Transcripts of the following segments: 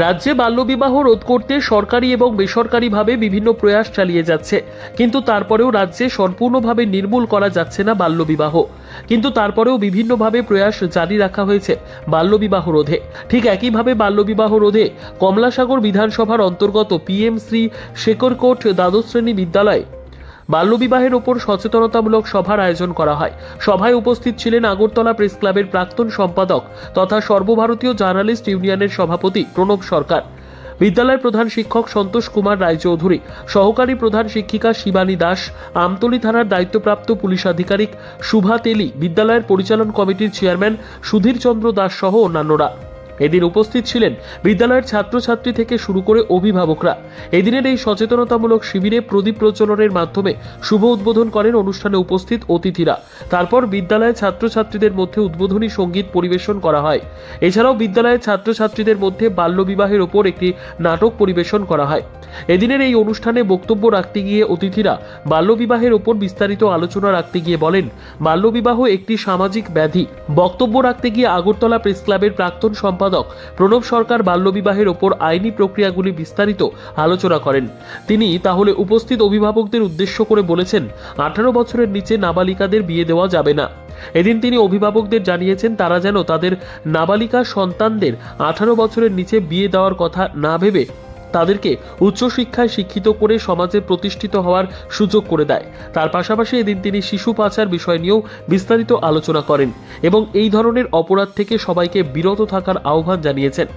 রাজ্যে বাল্যবিবাহ রোধ করতে সরকারি এবং বেসরকারিভাবে বিভিন্ন প্রয়াস চালিয়ে যাচ্ছে, কিন্তু তারপরেও রাজ্যে সম্পূর্ণভাবে নির্মূল করা যাচ্ছে না বাল্যবিবাহ। কিন্তু তারপরেও বিভিন্নভাবে প্রয়াস জারি রাখা হয়েছে বাল্যবিবাহ রোধে। ঠিক একইভাবে বাল্যবিবাহ রোধে কমলাসাগর বিধানসভার অন্তর্গত PM শ্রী শেখরকোট দ্বাদশ শ্রেণী বিদ্যালয়ে বাল্যবিবাহের ওপর সচেতনতামূলক সভার আয়োজন করা হয়। সভায় উপস্থিত ছিলেন আগরতলা প্রেস ক্লাবের প্রাক্তন সম্পাদক তথা সর্বভারতীয় জার্নালিস্ট ইউনিয়নের সভাপতি প্রণব সরকার, বিদ্যালয়ের প্রধান শিক্ষক সন্তোষ কুমার রায়চৌধুরী, সহকারী প্রধান শিক্ষিকা শিবানী দাস, আমতলী থানার দায়িত্বপ্রাপ্ত পুলিশ আধিকারিক শুভা তেলি, বিদ্যালয়ের পরিচালন কমিটির চেয়ারম্যান সুধীর চন্দ্র দাস সহ অন্যান্যরা। এদিন উপস্থিত ছিলেন বিদ্যালয়ের ছাত্রছাত্রী থেকে শুরু করে অভিভাবকরা। এদিনের এই সচেতনতামূলক শিবিরে প্রদীপ প্রজ্বলনের মাধ্যমে শুভ উদ্বোধন করেন অনুষ্ঠানে উপস্থিত অতিথিরা। তারপর বিদ্যালয়ের ছাত্রছাত্রীদের মধ্যে উদ্বোধনী সঙ্গীত পরিবেশন করা হয়। এছাড়াও বিদ্যালয়ের ছাত্রছাত্রীদের মধ্যে বাল্যবিবাহের ওপর একটি নাটক পরিবেশন করা হয়। এদিনের এই অনুষ্ঠানে বক্তব্য রাখতে গিয়ে অতিথিরা বাল্যবিবাহের ওপর বিস্তারিত আলোচনা রাখতে গিয়ে বলেন, বাল্যবিবাহ একটি সামাজিক ব্যাধি। বক্তব্য রাখতে গিয়ে আগরতলা প্রেস ক্লাবের প্রাক্তন সম্পাদক প্রণব সরকার বাল্যবিবাহের ওপর আইনি প্রক্রিয়াগুলি বিস্তারিত আলোচনা করেন। তিনি তাহলে উপস্থিত অভিভাবকদের উদ্দেশ্য করে বলেছেন, 18 বছরের নিচে নাবালিকাদের বিয়ে দেওয়া যাবে না। এদিন তিনি অভিভাবকদের জানিয়েছেন তারা যেন তাদের নাবালিকা সন্তানদের 18 বছরের নিচে বিয়ে দেওয়ার কথা না ভেবে তাদেরকে উচ্চশিক্ষায় শিক্ষিত করে সমাজে প্রতিষ্ঠিত হওয়ার সুযোগ করে দেয়। তার পাশাপাশি এদিন তিনি শিশু পাচার বিষয় নিয়েও বিস্তারিত আলোচনা করেন এবং এই ধরনের অপরাধ থেকে সবাইকে বিরত থাকার আহ্বান জানিয়েছেন।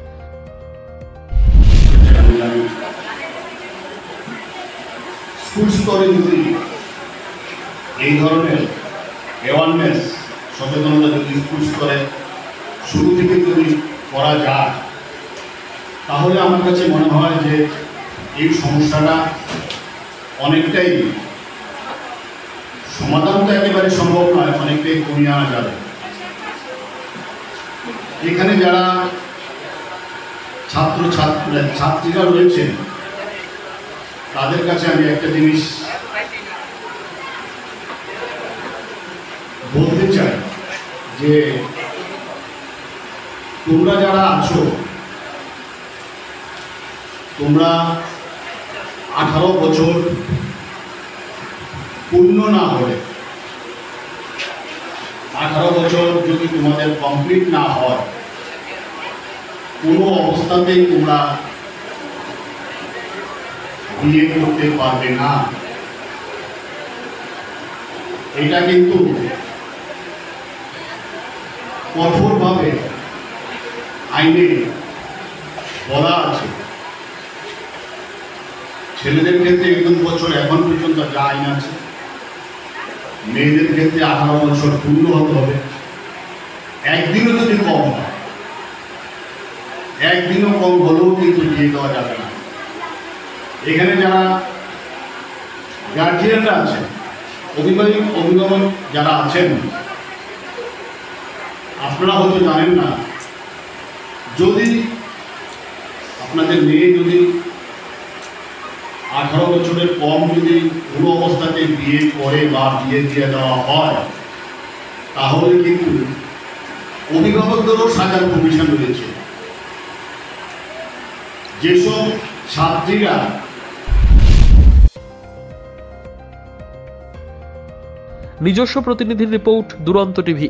স্কুল স্তরে যদি এই ধরনের অ্যাওয়ারনেস সচেতনতা যদি স্কুল স্তরে শুরু থেকে যদি করা যায়, তাহলে আমার কাছে মনে হয় যে এই সমস্যাটা অনেকটাই, সমাধান তো একেবারে সম্ভব নয়, অনেকটাই কমিয়ে আনা যাবে। এখানে যারা ছাত্রীরা রয়েছেন তাদের কাছে আমি একটা জিনিস বলতে চাই যে তোমরা যারা আছো, তোমরা 18 বছর পূর্ণ না হলে, 18 বছর যদি তোমাদের কমপ্লিট না হয়, কোনো অবস্থাতেই তোমরা বিয়ে করতে পারবে না। এটা কিন্তু কঠোরভাবে আইনে বলা আছে। ছেলেদের ক্ষেত্রে 21 বছর এখন পর্যন্ত যা আইন আছে, মেয়েদের ক্ষেত্রে 18 বছর পূর্ণ হতে হবে। একদিনও যদি কম হয়, একদিনও কম হলেও কিন্তু বিয়ে দেওয়া যাবে না। এখানে যারা গার্জিয়ানরা আছেন, অভিভাবক যারা আছেন, আপনারা হয়তো জানেন না, যদি আপনাদের মেয়ে যদি 18 বছরের কম যদি কোনো অবস্থাতে বিয়ে করে বা বিয়ে দিয়ে দেওয়া হয়, তাহলে কিন্তু অভিভাবকদেরও সাজার কমিশন রয়েছে। যেসব ছাত্রীরা নিজস্ব প্রতিনিধির রিপোর্ট, দুরন্ত টিভি।